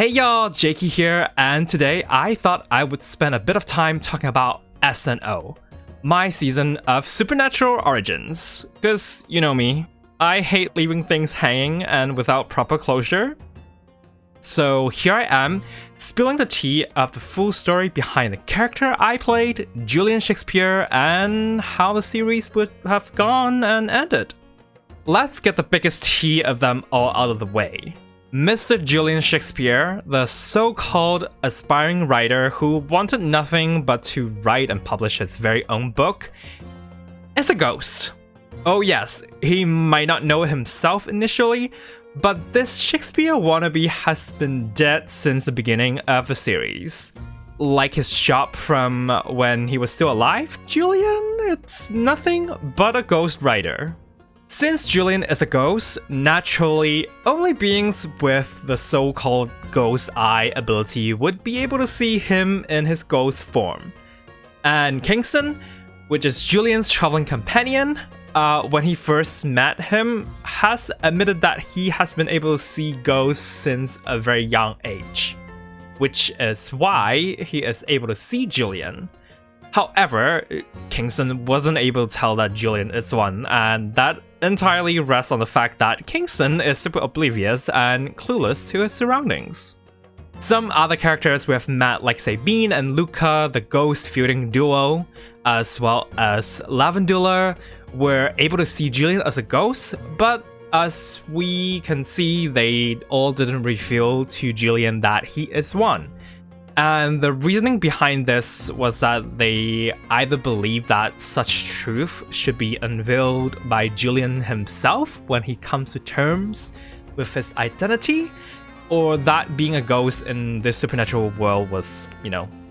Hey y'all, Jakey here, and today I thought I would spend a bit of time talking about SNO, my season of Supernatural Origins. Cause you know me, I hate leaving things hanging and without proper closure. So here I am, spilling the tea of the full story behind the character I played, Julian Shakespeare, and how the series would have gone and ended. Let's get the biggest tea of them all out of the way. Mr. Julian Shakespeare, the so-called aspiring writer who wanted nothing but to write and publish his very own book, is a ghost. Oh yes, he might not know it himself initially, but this Shakespeare wannabe has been dead since the beginning of the series. Like his shop from when he was still alive, Julian, it's nothing but a ghost writer. Since Julian is a ghost, naturally, only beings with the so-called ghost eye ability would be able to see him in his ghost form. And Kingston, which is Julian's traveling companion, when he first met him, has admitted that he has been able to see ghosts since a very young age, which is why he is able to see Julian. However, Kingston wasn't able to tell that Julian is one, and that entirely rests on the fact that Kingston is super oblivious and clueless to his surroundings. Some other characters we have met, like Sabine and Luca, the ghost feuding duo, as well as Lavendula, were able to see Julian as a ghost, but as we can see, they all didn't reveal to Julian that he is one. And the reasoning behind this was that they either believe that such truth should be unveiled by Julian himself when he comes to terms with his identity, or that being a ghost in this supernatural world was,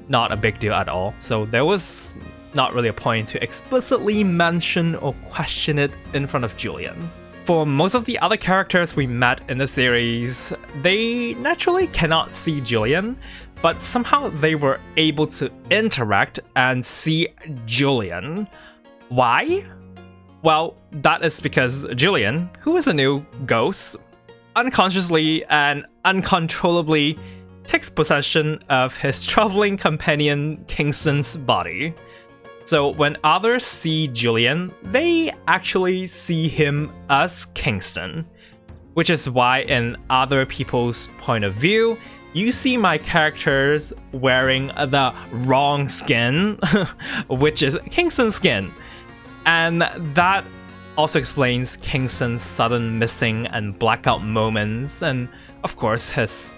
not a big deal at all. So there was not really a point to explicitly mention or question it in front of Julian. For most of the other characters we met in the series, they naturally cannot see Julian, but somehow they were able to interact and see Julian. Why? Well, that is because Julian, who is a new ghost, unconsciously and uncontrollably takes possession of his traveling companion Kingston's body. So when others see Julian, they actually see him as Kingston, which is why in other people's point of view, you see my characters wearing the wrong skin, which is Kingston's skin. And that also explains Kingston's sudden missing and blackout moments, and of course his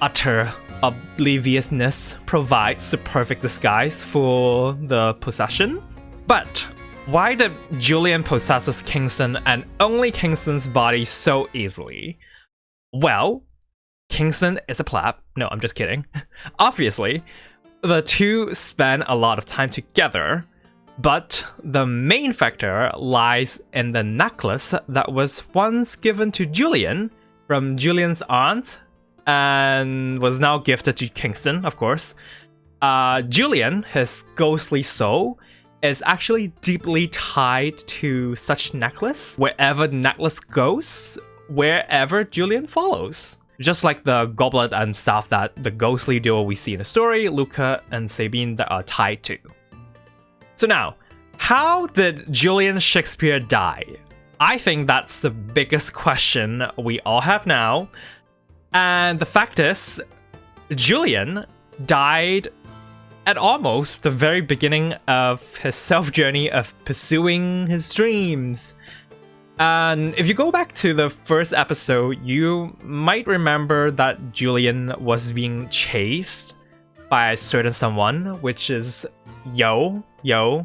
utter obliviousness provides the perfect disguise for the possession. But why did Julian possess Kingston and only Kingston's body so easily? Well, Kingston is a pleb. No, I'm just kidding. Obviously, the two spend a lot of time together, but the main factor lies in the necklace that was once given to Julian from Julian's aunt and was now gifted to Kingston, of course. Julian, his ghostly soul, is actually deeply tied to such necklace. Wherever the necklace goes, wherever Julian follows. Just like the goblet and stuff that the ghostly duo we see in the story, Luca and Sabine, that are tied to. So now, how did Julian Shakespeare die? I think that's the biggest question we all have now. And the fact is, Julian died at almost the very beginning of his self-journey of pursuing his dreams. And if you go back to the first episode, you might remember that Julian was being chased by a certain someone, which is Yo. I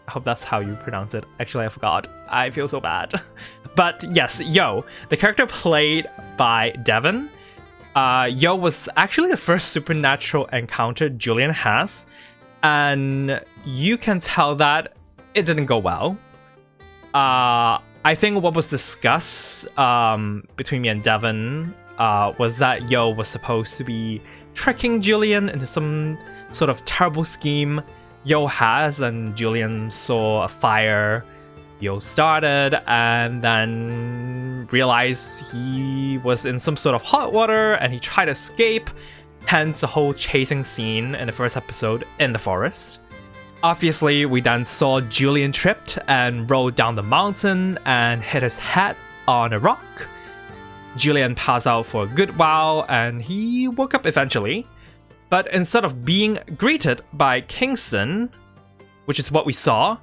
hope that's how you pronounce it. Actually, I forgot. I feel so bad. But yes, Yo, the character played by Devon. Yo was actually the first supernatural encounter Julian has, and you can tell that it didn't go well. I think what was discussed between me and Devon was that Yo was supposed to be tricking Julian into some sort of terrible scheme Yo has, and Julian saw a fire Yo started, and then Julian realized he was in some sort of hot water and he tried to escape, hence the whole chasing scene in the first episode in the forest. Obviously, we then saw Julian tripped and rolled down the mountain and hit his head on a rock. Julian passed out for a good while and he woke up eventually. But instead of being greeted by Kingston, which is what we saw,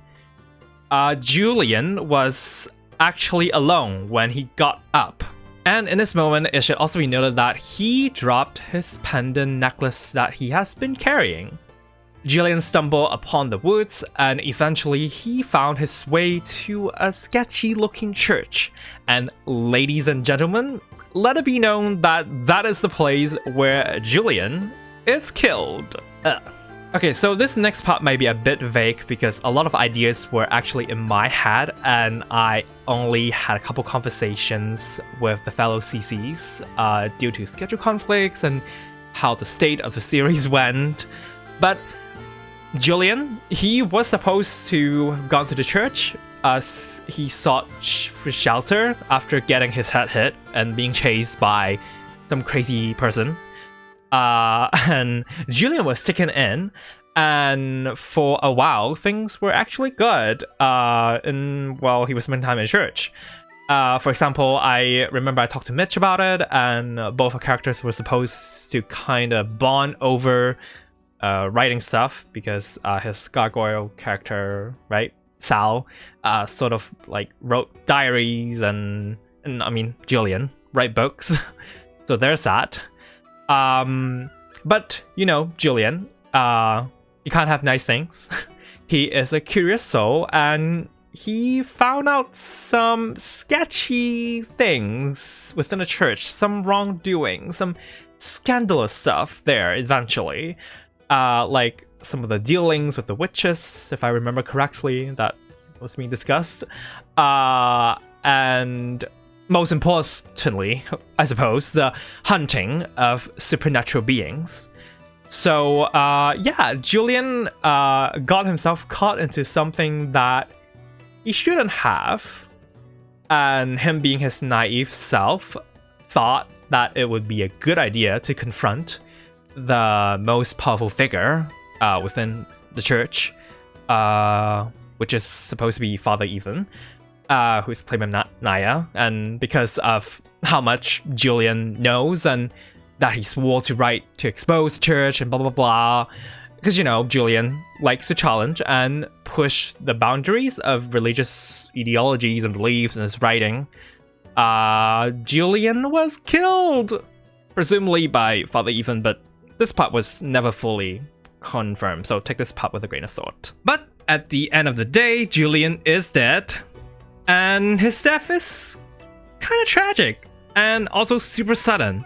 Julian was actually alone when he got up. And in this moment, it should also be noted that he dropped his pendant necklace that he has been carrying. Julian stumbled upon the woods and eventually he found his way to a sketchy looking church. And ladies and gentlemen, let it be known that that is the place where Julian is killed. Okay, so this next part might be a bit vague because a lot of ideas were actually in my head and I only had a couple conversations with the fellow CCs due to schedule conflicts and how the state of the series went. But Julian, he was supposed to have gone to the church. He sought for shelter after getting his head hit and being chased by some crazy person. And Julian was taken in, and for a while things were actually good while he was spending time in church. For example, I remember I talked to Mitch about it, and both our characters were supposed to kind of bond over writing stuff because his gargoyle character, right, Sal, sort of like wrote diaries and I mean Julian write books. So there's that. But you know, Julian, he can't have nice things. He is a curious soul and he found out some sketchy things within the church, some wrongdoing, some scandalous stuff there eventually. Like some of the dealings with the witches, if I remember correctly, that was being discussed. And most importantly, I suppose, the hunting of supernatural beings. So, yeah, Julian got himself caught into something that he shouldn't have. And him being his naive self, thought that it would be a good idea to confront the most powerful figure within the church, which is supposed to be Father Ethan. Who's played by Naya, and because of how much Julian knows and that he swore to write to expose the church and blah blah blah, because you know Julian likes to challenge and push the boundaries of religious ideologies and beliefs in his writing. Julian was killed, presumably by Father Ethan, but this part was never fully confirmed, so take this part with a grain of salt. But at the end of the day, Julian is dead. And his death is kind of tragic and also super sudden,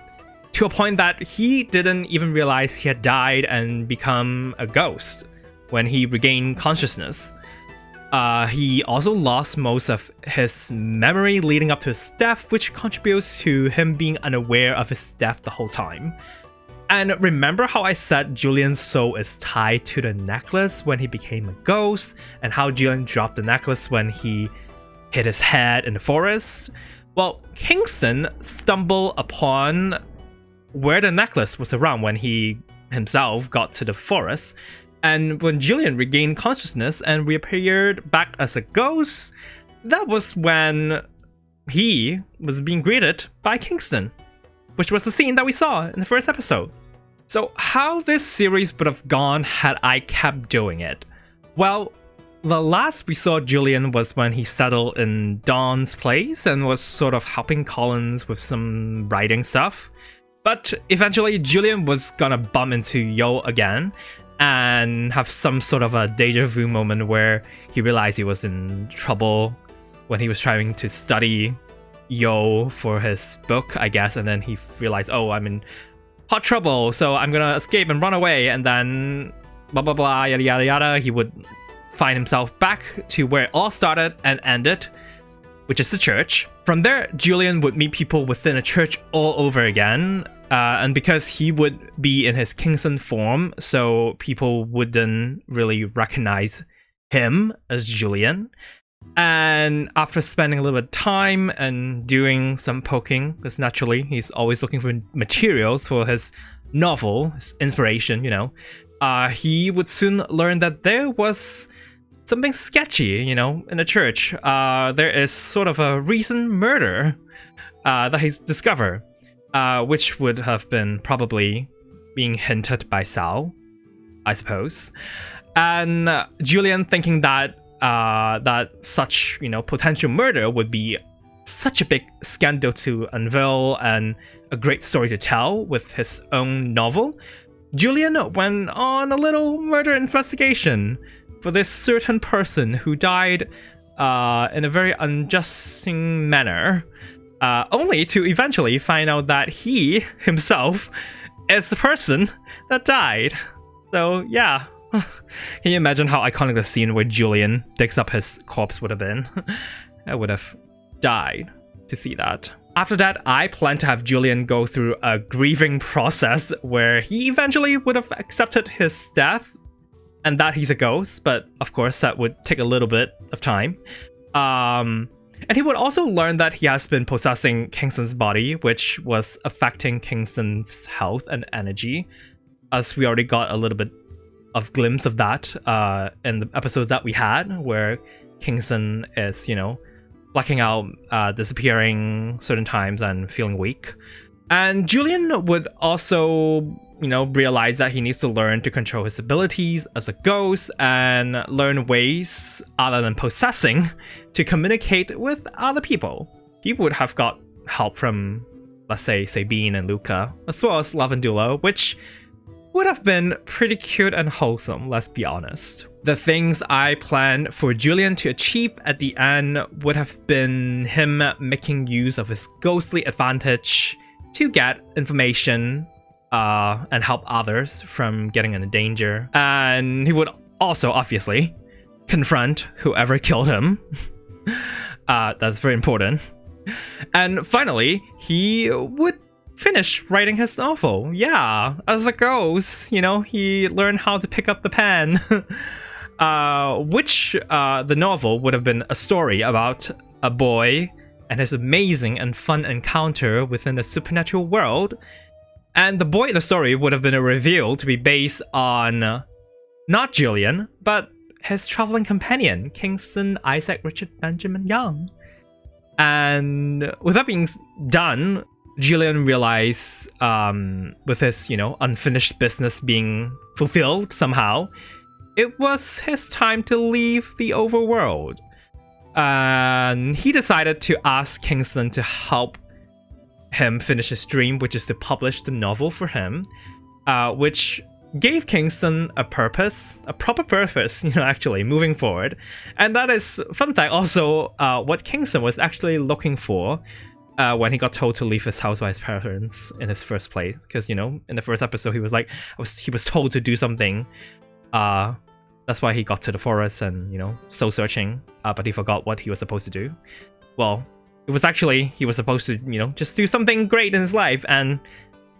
to a point that he didn't even realize he had died and become a ghost when he regained consciousness. He also lost most of his memory leading up to his death, which contributes to him being unaware of his death the whole time. And remember how I said Julian's soul is tied to the necklace when he became a ghost, and how Julian dropped the necklace when he hit his head in the forest? Well, Kingston stumbled upon where the necklace was around when he himself got to the forest, and when Julian regained consciousness and reappeared back as a ghost, that was when he was being greeted by Kingston, which was the scene that we saw in the first episode. So how this series would have gone had I kept doing it? Well, the last we saw Julian was when he settled in Dawn's place and was sort of helping Collins with some writing stuff. But eventually Julian was gonna bump into Yo again and have some sort of a deja vu moment where he realized he was in trouble when he was trying to study Yo for his book, I guess, and then he realized, oh, I'm in hot trouble, so I'm gonna escape and run away, and then blah blah blah, yada yada yada. He would find himself back to where it all started and ended, which is the church. From there, Julian would meet people within a church all over again, and because he would be in his Kingston form, so people wouldn't really recognize him as Julian. And after spending a little bit of time and doing some poking, because naturally he's always looking for materials for his novel, his inspiration, he would soon learn that there was something sketchy, in the church. There is sort of a recent murder that he's discovered, which would have been probably being hinted by Sal, I suppose. And Julian, thinking that such potential murder would be such a big scandal to unveil and a great story to tell with his own novel, Julian went on a little murder investigation for this certain person who died in a very unjust manner, only to eventually find out that he himself is the person that died. So yeah. Can you imagine how iconic the scene where Julian digs up his corpse would have been? I would have died to see that. After that, I plan to have Julian go through a grieving process where he eventually would have accepted his death and that he's a ghost, but of course that would take a little bit of time. And he would also learn that he has been possessing Kingston's body, which was affecting Kingston's health and energy, as we already got a little bit of glimpse of that in the episodes that we had, where Kingston is, blacking out, disappearing certain times and feeling weak. And Julian would also, realize that he needs to learn to control his abilities as a ghost and learn ways other than possessing to communicate with other people. He would have got help from, let's say, Sabine and Luca, as well as Lavandula, which would have been pretty cute and wholesome, let's be honest. The things I planned for Julian to achieve at the end would have been him making use of his ghostly advantage to get information and help others from getting into danger. And he would also, obviously, confront whoever killed him. That's very important. And finally, he would finish writing his novel. Yeah, as a ghost, he learned how to pick up the pen. Which the novel would have been a story about a boy and his amazing and fun encounter within the supernatural world. And the boy in the story would have been revealed to be based on not Julian, but his traveling companion, Kingston Isaac Richard Benjamin Young. And with that being done, Julian realized, with his, unfinished business being fulfilled somehow, it was his time to leave the overworld. And he decided to ask Kingston to help him finish his dream, which is to publish the novel for him, which gave Kingston a proper purpose, actually, moving forward. And that is, fun fact, also what Kingston was actually looking for when he got told to leave his house by his parents in his first place. Because, in the first episode, he was like, he was told to do something. That's why he got to the forest and, soul searching, but he forgot what he was supposed to do. Well, it was actually, he was supposed to, just do something great in his life, and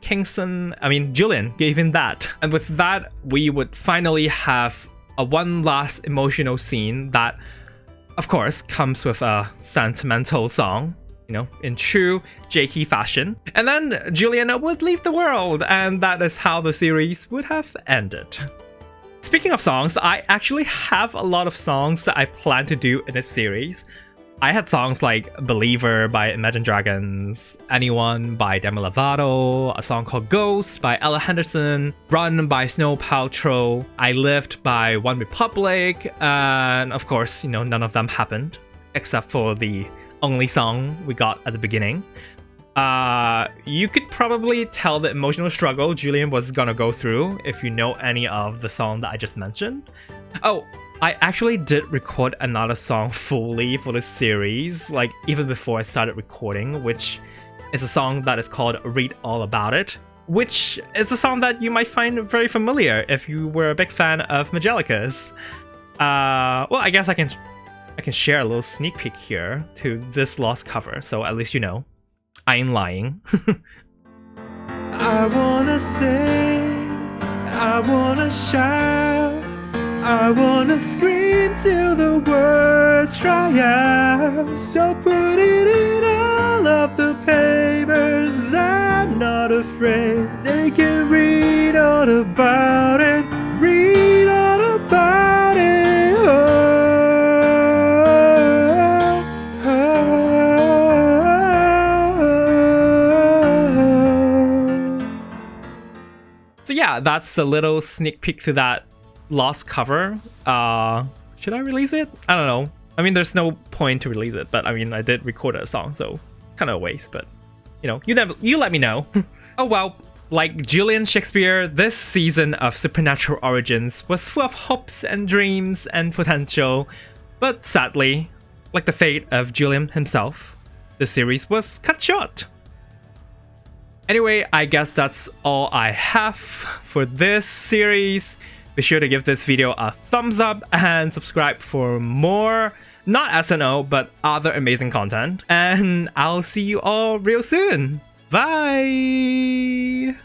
Julian gave him that. And with that, we would finally have a one last emotional scene that, of course, comes with a sentimental song, in true Jakey fashion. And then Julian would leave the world, and that is how the series would have ended. Speaking of songs, I actually have a lot of songs that I plan to do in this series. I had songs like Believer by Imagine Dragons, Anyone by Demi Lovato, a song called Ghost by Ella Henderson, Run by Snow Patrol, I Lived by One Republic, and of course, none of them happened, except for the only song we got at the beginning. You could probably tell the emotional struggle Julian was gonna go through if you know any of the song that I just mentioned. Oh, I actually did record another song fully for this series, like even before I started recording, which is a song that is called Read All About It, which is a song that you might find very familiar if you were a big fan of Magellicus. Well, I guess I can share a little sneak peek here to this lost cover, so at least I ain't lying. I wanna sing, I wanna shout, I wanna scream till the words dry out. So put it in all of the papers. I'm not afraid. They can read all about it. Read all about it. So yeah, that's a little sneak peek to that Lost cover. Should I release it? I don't know. I mean, there's no point to release it, but I mean, I did record a song, so kind of a waste, but you know, you let me know. Oh well, like Julian Shakespeare, this season of Supernatural Origins was full of hopes and dreams and potential, but sadly, like the fate of Julian himself, the series was cut short. Anyway, I guess that's all I have for this series. Be sure to give this video a thumbs up and subscribe for more, not SNO, but other amazing content. And I'll see you all real soon. Bye!